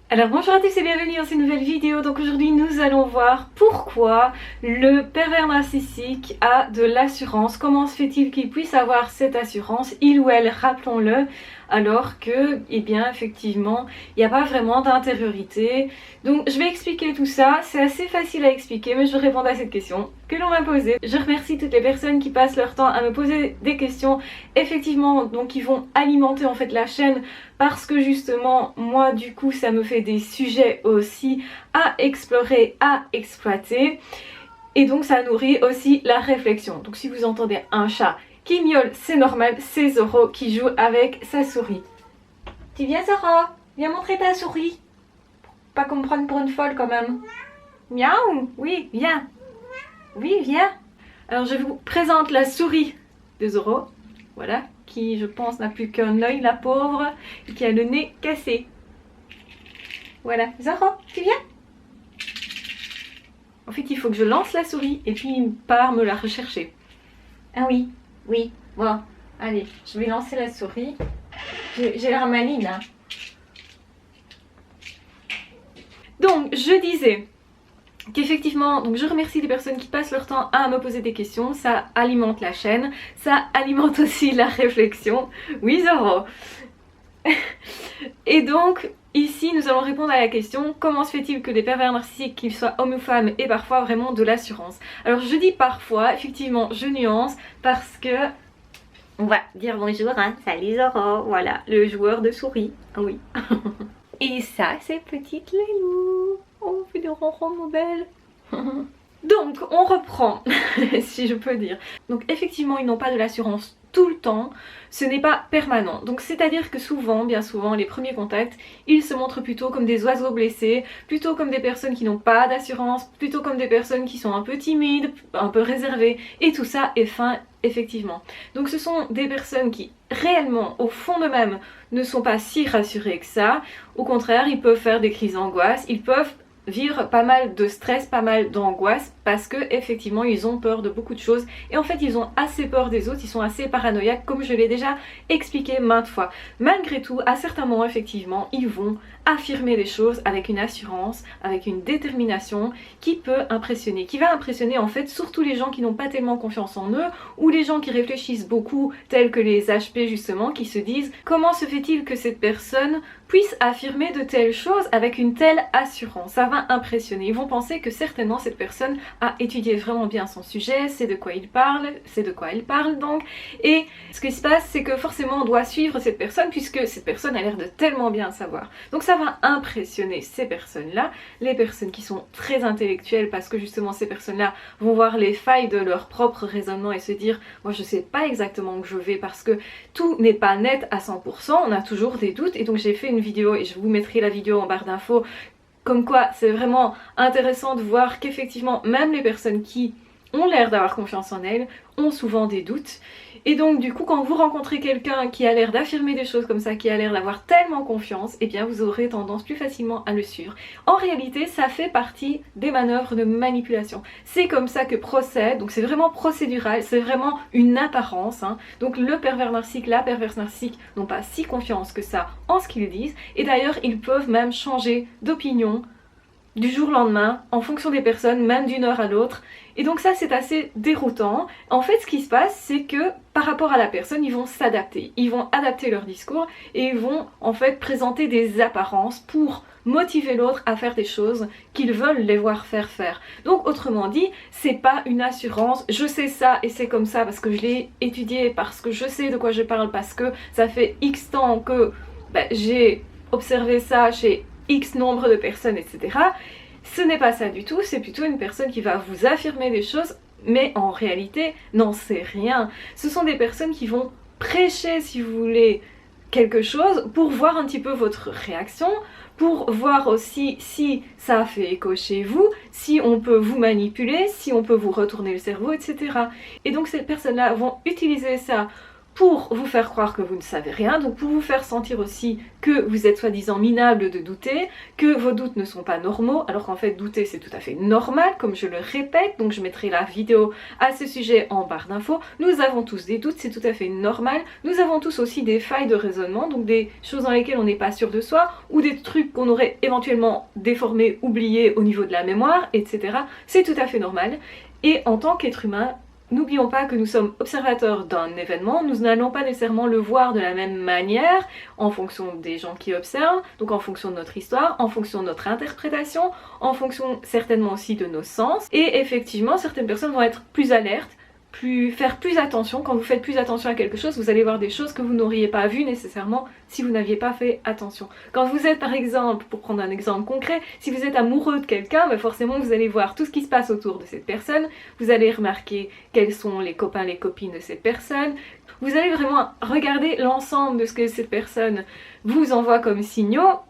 Alors bonjour à tous et bienvenue dans cette nouvelle vidéo. Donc aujourd'hui nous allons voir pourquoi le pervers narcissique a de l'assurance. Comment se fait-il qu'il puisse avoir cette assurance, il ou elle, rappelons-le, alors que, eh bien effectivement, il n'y a pas vraiment d'intériorité. Donc je vais expliquer tout ça, c'est assez facile à expliquer mais je vais répondre à cette question que l'on m'a posée. Je remercie toutes les personnes qui passent leur temps à me poser des questions, effectivement, donc qui vont alimenter en fait la chaîne parce que justement moi du coup ça me fait des sujets aussi à explorer, à exploiter et donc ça nourrit aussi la réflexion. Donc si vous entendez un chat qui miaule, c'est normal, c'est Zoro qui joue avec sa souris. Tu viens Zoro? Viens montrer ta souris. Pas qu'on me prenne pour une folle quand même. Miaou. Oui, viens. Oui, viens. Alors je vous présente la souris de Zoro. Voilà, qui je pense n'a plus qu'un œil, la pauvre, et qui a le nez cassé. Voilà, Zoro, tu viens? En fait, il faut que je lance la souris et puis il part me la rechercher. Ah oui, oui, bon, allez, je vais lancer la souris. J'ai l'air maline, hein. Donc, je disais qu'effectivement, donc je remercie les personnes qui passent leur temps à me poser des questions, ça alimente la chaîne, ça alimente aussi la réflexion. Oui Zoro. Et donc ici nous allons répondre à la question comment se fait-il que des pervers narcissiques, qu'ils soient hommes ou femmes, aient parfois vraiment de l'assurance. Alors je dis parfois, effectivement je nuance parce que on va dire bonjour, hein, salut Zoro, voilà, le joueur de souris, oui. Et ça c'est petite Lélou. Oh, fais des ronrons, mon belle. Donc, on reprend, si je peux dire. Donc, effectivement, ils n'ont pas de l'assurance tout le temps. Ce n'est pas permanent. Donc, c'est-à-dire que souvent, bien souvent, les premiers contacts, ils se montrent plutôt comme des oiseaux blessés, plutôt comme des personnes qui n'ont pas d'assurance, plutôt comme des personnes qui sont un peu timides, un peu réservées. Et tout ça est fin, effectivement. Donc, ce sont des personnes qui, réellement, au fond d'eux-mêmes, ne sont pas si rassurées que ça. Au contraire, ils peuvent faire des crises d'angoisse, ils peuvent vivre pas mal de stress, pas mal d'angoisse parce que effectivement ils ont peur de beaucoup de choses et en fait ils ont assez peur des autres, ils sont assez paranoïaques comme je l'ai déjà expliqué maintes fois. Malgré tout, à certains moments effectivement ils vont affirmer des choses avec une assurance, avec une détermination qui peut impressionner, qui va impressionner en fait surtout les gens qui n'ont pas tellement confiance en eux ou les gens qui réfléchissent beaucoup tels que les HP justement qui se disent comment se fait-il que cette personne puisse affirmer de telles choses avec une telle assurance. Ça va impressionner. Ils vont penser que certainement cette personne a étudié vraiment bien son sujet, c'est de quoi il parle, c'est de quoi elle parle donc. Et ce qui se passe, c'est que forcément on doit suivre cette personne puisque cette personne a l'air de tellement bien savoir. Donc ça va impressionner ces personnes-là, les personnes qui sont très intellectuelles parce que justement ces personnes-là vont voir les failles de leur propre raisonnement et se dire moi je sais pas exactement où je vais parce que tout n'est pas net à 100%, on a toujours des doutes et donc j'ai fait une vidéo et je vous mettrai la vidéo en barre d'infos comme quoi c'est vraiment intéressant de voir qu'effectivement même les personnes qui ont l'air d'avoir confiance en elles ont souvent des doutes et donc du coup quand vous rencontrez quelqu'un qui a l'air d'affirmer des choses comme ça, qui a l'air d'avoir tellement confiance, et bien vous aurez tendance plus facilement à le suivre. En réalité ça fait partie des manœuvres de manipulation, c'est comme ça que procède, donc c'est vraiment procédural, c'est vraiment une apparence, hein. Donc le pervers narcissique, la perverse narcissique n'ont pas si confiance que ça en ce qu'ils disent et d'ailleurs ils peuvent même changer d'opinion du jour au lendemain, en fonction des personnes, même d'une heure à l'autre. Et donc ça c'est assez déroutant. En fait ce qui se passe c'est que par rapport à la personne ils vont s'adapter. Ils vont adapter leur discours et ils vont en fait présenter des apparences pour motiver l'autre à faire des choses qu'ils veulent les voir faire. Donc autrement dit, c'est pas une assurance, je sais ça et c'est comme ça parce que je l'ai étudié, parce que je sais de quoi je parle, parce que ça fait X temps que j'ai observé ça chez X nombre de personnes, etc. Ce n'est pas ça du tout, c'est plutôt une personne qui va vous affirmer des choses, mais en réalité n'en sait rien. Ce sont des personnes qui vont prêcher, si vous voulez, quelque chose pour voir un petit peu votre réaction, pour voir aussi si ça fait écho chez vous, si on peut vous manipuler, si on peut vous retourner le cerveau, etc. Et donc ces personnes-là vont utiliser ça pour vous faire croire que vous ne savez rien, donc pour vous faire sentir aussi que vous êtes soi-disant minable de douter, que vos doutes ne sont pas normaux, alors qu'en fait douter c'est tout à fait normal, comme je le répète, donc je mettrai la vidéo à ce sujet en barre d'infos. Nous avons tous des doutes, c'est tout à fait normal, nous avons tous aussi des failles de raisonnement, donc des choses dans lesquelles on n'est pas sûr de soi, ou des trucs qu'on aurait éventuellement déformés, oubliés au niveau de la mémoire, etc. C'est tout à fait normal, et en tant qu'être humain, n'oublions pas que nous sommes observateurs d'un événement, nous n'allons pas nécessairement le voir de la même manière en fonction des gens qui observent, donc en fonction de notre histoire, en fonction de notre interprétation, en fonction certainement aussi de nos sens. Et effectivement, certaines personnes vont être plus alertes, faire plus attention. Quand vous faites plus attention à quelque chose, vous allez voir des choses que vous n'auriez pas vues nécessairement si vous n'aviez pas fait attention. Quand vous êtes par exemple, pour prendre un exemple concret, si vous êtes amoureux de quelqu'un, bah forcément vous allez voir tout ce qui se passe autour de cette personne, vous allez remarquer quels sont les copains, les copines de cette personne, vous allez vraiment regarder l'ensemble de ce que cette personne vous envoie comme signaux,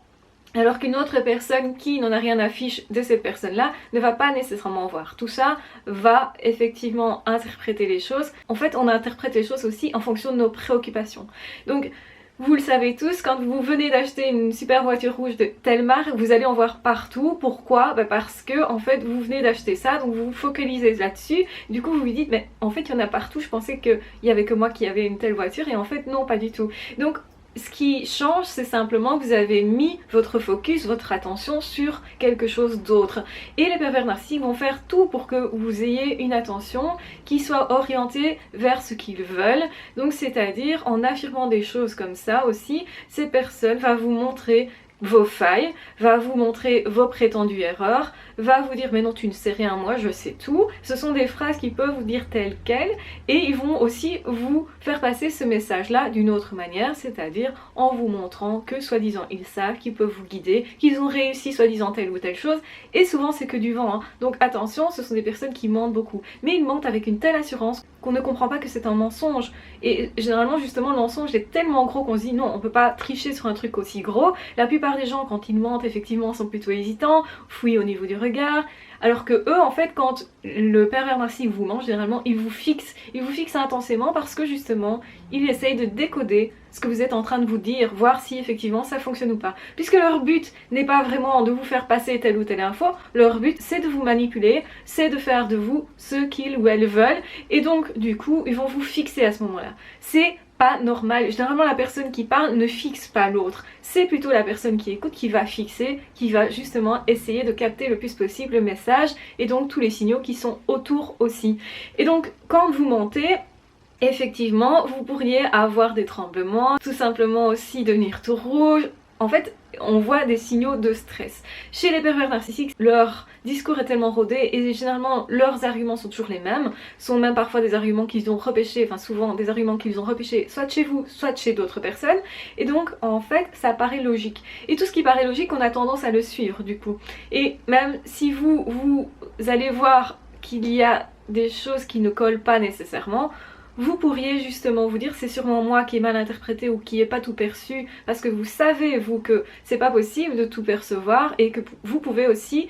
alors qu'une autre personne qui n'en a rien à fiche de cette personne-là ne va pas nécessairement voir. Tout ça va effectivement interpréter les choses. En fait, on interprète les choses aussi en fonction de nos préoccupations. Donc, vous le savez tous, quand vous venez d'acheter une super voiture rouge de telle marque, vous allez en voir partout. Pourquoi? Parce que en fait vous venez d'acheter ça, donc vous vous focalisez là-dessus. Du coup vous vous dites mais en fait il y en a partout, je pensais qu'il y avait que moi qui avait une telle voiture et en fait non, pas du tout. Donc ce qui change, c'est simplement que vous avez mis votre focus, votre attention sur quelque chose d'autre. Et les pervers narcissiques vont faire tout pour que vous ayez une attention qui soit orientée vers ce qu'ils veulent. Donc c'est-à-dire en affirmant des choses comme ça aussi, ces personnes vont vous montrer vos failles, va vous montrer vos prétendues erreurs, va vous dire mais non tu ne sais rien, moi je sais tout. Ce sont des phrases qui peuvent vous dire telles quelles et ils vont aussi vous faire passer ce message là d'une autre manière, c'est-à-dire en vous montrant que soi-disant ils savent, qu'ils peuvent vous guider, qu'ils ont réussi soi-disant telle ou telle chose, et souvent c'est que du vent, hein. Donc attention, ce sont des personnes qui mentent beaucoup, mais ils mentent avec une telle assurance qu'on ne comprend pas que c'est un mensonge. Et généralement justement le mensonge est tellement gros qu'on se dit non, on peut pas tricher sur un truc aussi gros. La plupart des gens quand ils mentent effectivement sont plutôt hésitants, fouillent au niveau du regard, alors que eux en fait quand le pervers narcissique vous ment, généralement il vous fixe intensément parce que justement il essaye de décoder ce que vous êtes en train de vous dire, voir si effectivement ça fonctionne ou pas. Puisque leur but n'est pas vraiment de vous faire passer telle ou telle info, leur but c'est de vous manipuler, c'est de faire de vous ce qu'ils ou elles veulent, et donc du coup ils vont vous fixer à ce moment-là. C'est pas normal. Généralement la personne qui parle ne fixe pas l'autre, c'est plutôt la personne qui écoute qui va fixer, qui va justement essayer de capter le plus possible le message et donc tous les signaux qui sont autour aussi. Et donc quand vous mentez, effectivement vous pourriez avoir des tremblements, tout simplement aussi devenir tout rouge. En fait, on voit des signaux de stress. Chez les pervers narcissiques, leur discours est tellement rodé et généralement leurs arguments sont toujours les mêmes, sont même parfois des arguments qu'ils ont repêchés, enfin souvent des arguments qu'ils ont repêchés soit de chez vous, soit de chez d'autres personnes, et donc en fait ça paraît logique. Et tout ce qui paraît logique, on a tendance à le suivre du coup. Et même si vous allez voir qu'il y a des choses qui ne collent pas nécessairement, vous pourriez justement vous dire c'est sûrement moi qui ai mal interprété ou qui n'ai pas tout perçu, parce que vous savez vous que c'est pas possible de tout percevoir et que vous pouvez aussi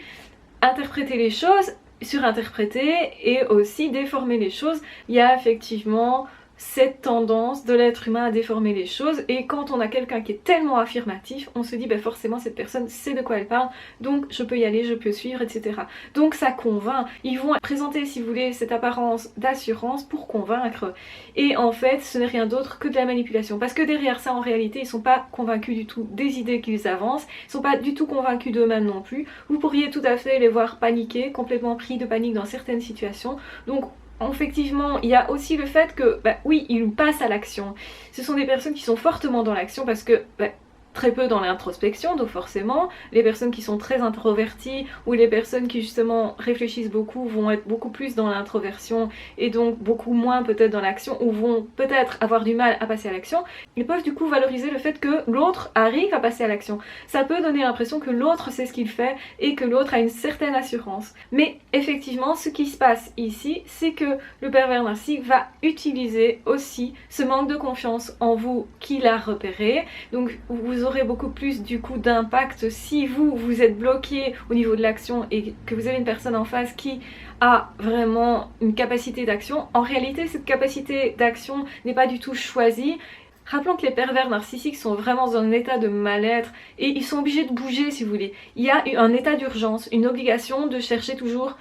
interpréter les choses, surinterpréter et aussi déformer les choses. Il y a effectivement cette tendance de l'être humain à déformer les choses, et quand on a quelqu'un qui est tellement affirmatif, on se dit bah forcément cette personne sait de quoi elle parle, donc je peux y aller, je peux suivre, etc. Donc ça convainc, ils vont présenter si vous voulez cette apparence d'assurance pour convaincre, et en fait ce n'est rien d'autre que de la manipulation, parce que derrière ça en réalité ils sont pas convaincus du tout des idées qu'ils avancent, ils sont pas du tout convaincus d'eux-mêmes non plus. Vous pourriez tout à fait les voir paniquer, complètement pris de panique dans certaines situations, donc effectivement, il y a aussi le fait que, oui, ils passent à l'action. Ce sont des personnes qui sont fortement dans l'action parce que très peu dans l'introspection, donc forcément les personnes qui sont très introverties ou les personnes qui justement réfléchissent beaucoup vont être beaucoup plus dans l'introversion et donc beaucoup moins peut-être dans l'action, ou vont peut-être avoir du mal à passer à l'action. Ils peuvent du coup valoriser le fait que l'autre arrive à passer à l'action. Ça peut donner l'impression que l'autre sait ce qu'il fait et que l'autre a une certaine assurance. Mais effectivement ce qui se passe ici, c'est que le pervers narcissique va utiliser aussi ce manque de confiance en vous qu'il a repéré. Donc vous aurez beaucoup plus du coup d'impact si vous êtes bloqué au niveau de l'action et que vous avez une personne en face qui a vraiment une capacité d'action. En réalité, cette capacité d'action n'est pas du tout choisie. Rappelons que les pervers narcissiques sont vraiment dans un état de mal-être et ils sont obligés de bouger si vous voulez. Il y a un état d'urgence, une obligation de chercher toujours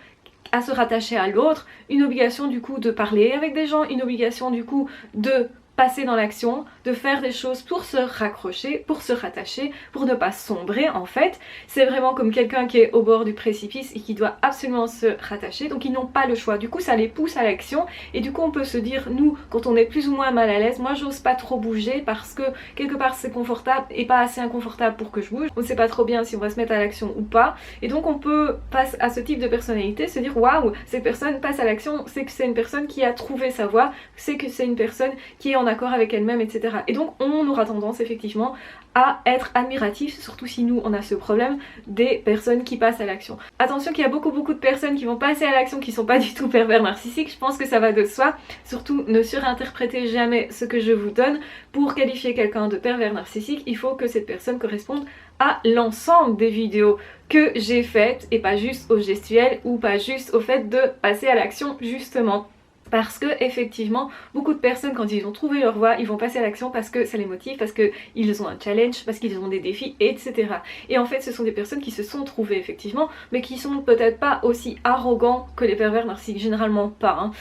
à se rattacher à l'autre, une obligation du coup de parler avec des gens, une obligation du coup de passer dans l'action, de faire des choses pour se raccrocher, pour se rattacher, pour ne pas sombrer en fait. C'est vraiment comme quelqu'un qui est au bord du précipice et qui doit absolument se rattacher, donc ils n'ont pas le choix. Du coup ça les pousse à l'action et du coup on peut se dire, nous quand on est plus ou moins mal à l'aise, moi j'ose pas trop bouger parce que quelque part c'est confortable et pas assez inconfortable pour que je bouge. On ne sait pas trop bien si on va se mettre à l'action ou pas et donc on peut face à ce type de personnalité se dire waouh, cette personne passe à l'action, c'est que c'est une personne qui a trouvé sa voie, c'est que c'est une personne qui est en accord avec elle-même, etc. Et donc on aura tendance effectivement à être admiratif, surtout si nous on a ce problème des personnes qui passent à l'action. Attention qu'il y a beaucoup de personnes qui vont passer à l'action qui sont pas du tout pervers narcissiques, je pense que ça va de soi. Surtout ne surinterprétez jamais ce que je vous donne. Pour qualifier quelqu'un de pervers narcissique, il faut que cette personne corresponde à l'ensemble des vidéos que j'ai faites et pas juste au gestuel ou pas juste au fait de passer à l'action justement. Parce que effectivement, beaucoup de personnes quand ils ont trouvé leur voie, ils vont passer à l'action parce que ça les motive, parce qu'ils ont un challenge, parce qu'ils ont des défis, etc. Et en fait, ce sont des personnes qui se sont trouvées effectivement, mais qui sont peut-être pas aussi arrogants que les pervers narcissiques, généralement pas. Hein.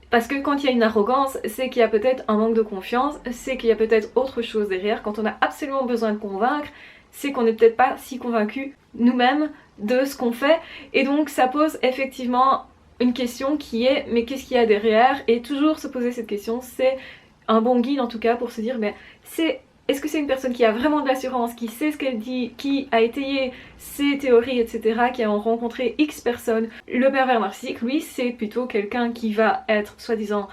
Parce que quand il y a une arrogance, c'est qu'il y a peut-être un manque de confiance, c'est qu'il y a peut-être autre chose derrière. Quand on a absolument besoin de convaincre, c'est qu'on n'est peut-être pas si convaincu nous-mêmes de ce qu'on fait. Et donc ça pose effectivement une question qui est mais qu'est-ce qu'il y a derrière, et toujours se poser cette question, c'est un bon guide en tout cas pour se dire mais est-ce que c'est une personne qui a vraiment de l'assurance, qui sait ce qu'elle dit, qui a étayé ses théories, etc., qui a rencontré X personnes. Le pervers narcissique, lui, c'est plutôt quelqu'un qui va être soi-disant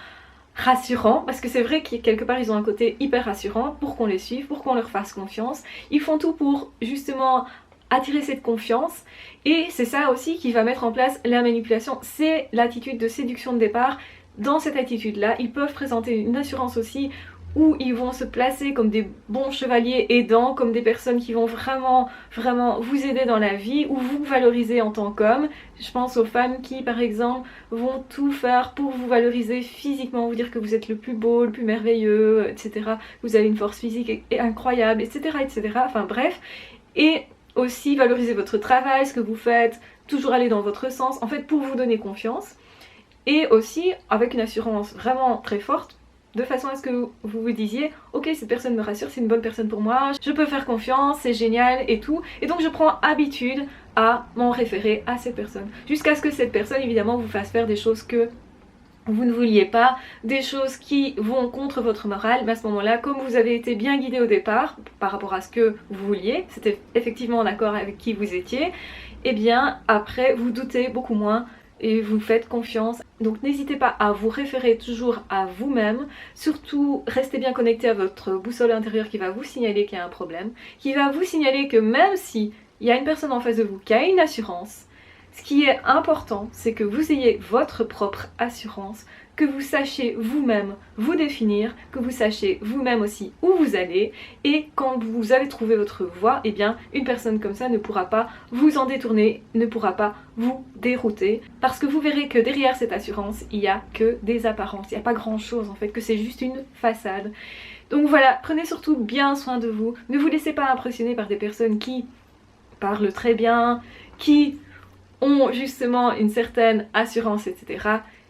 rassurant, parce que c'est vrai que quelque part ils ont un côté hyper rassurant pour qu'on les suive, pour qu'on leur fasse confiance. Ils font tout pour justement attirer cette confiance et c'est ça aussi qui va mettre en place la manipulation, c'est l'attitude de séduction de départ. Dans cette attitude là ils peuvent présenter une assurance aussi où ils vont se placer comme des bons chevaliers aidants, comme des personnes qui vont vraiment vous aider dans la vie ou vous valoriser en tant qu'homme. Je pense aux femmes qui par exemple vont tout faire pour vous valoriser physiquement, vous dire que vous êtes le plus beau, le plus merveilleux, etc. Vous avez une force physique incroyable, etc. etc. Enfin bref, et aussi valoriser votre travail, ce que vous faites, toujours aller dans votre sens, en fait pour vous donner confiance. Et aussi avec une assurance vraiment très forte, de façon à ce que vous vous disiez ok, cette personne me rassure, c'est une bonne personne pour moi, je peux faire confiance, c'est génial et tout. Et donc je prends habitude à m'en référer à cette personne. Jusqu'à ce que cette personne évidemment vous fasse faire des choses que vous ne vouliez pas, des choses qui vont contre votre morale, mais à ce moment-là, comme vous avez été bien guidé au départ par rapport à ce que vous vouliez, c'était effectivement en accord avec qui vous étiez, et bien après vous doutez beaucoup moins et vous faites confiance. Donc n'hésitez pas à vous référer toujours à vous-même, surtout restez bien connecté à votre boussole intérieure qui va vous signaler qu'il y a un problème, qui va vous signaler que même si il y a une personne en face de vous qui a une assurance, ce qui est important, c'est que vous ayez votre propre assurance, que vous sachiez vous-même vous définir, que vous sachiez vous-même aussi où vous allez, et quand vous avez trouvé votre voie, eh bien une personne comme ça ne pourra pas vous en détourner, ne pourra pas vous dérouter, parce que vous verrez que derrière cette assurance, il n'y a que des apparences, il n'y a pas grand chose en fait, que c'est juste une façade. Donc voilà, prenez surtout bien soin de vous, ne vous laissez pas impressionner par des personnes qui parlent très bien, qui ont justement une certaine assurance, etc.,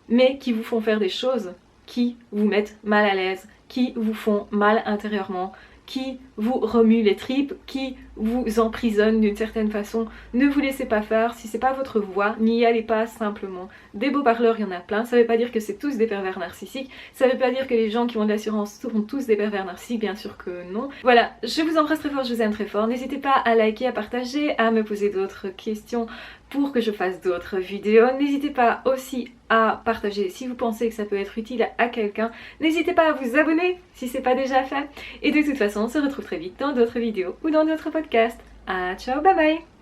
mais qui vous font faire des choses qui vous mettent mal à l'aise, qui vous font mal intérieurement, qui vous remuent les tripes, qui vous emprisonnent d'une certaine façon. Ne vous laissez pas faire, si c'est pas votre voie, n'y allez pas simplement. Des beaux parleurs, il y en a plein, ça veut pas dire que c'est tous des pervers narcissiques, ça veut pas dire que les gens qui ont de l'assurance sont tous des pervers narcissiques, bien sûr que non. Voilà, je vous embrasse très fort, je vous aime très fort, n'hésitez pas à liker, à partager, à me poser d'autres questions pour que je fasse d'autres vidéos. N'hésitez pas aussi à partager si vous pensez que ça peut être utile à quelqu'un. N'hésitez pas à vous abonner si c'est pas déjà fait. Et de toute façon, on se retrouve très vite dans d'autres vidéos ou dans d'autres podcasts. Ah, ciao, bye bye!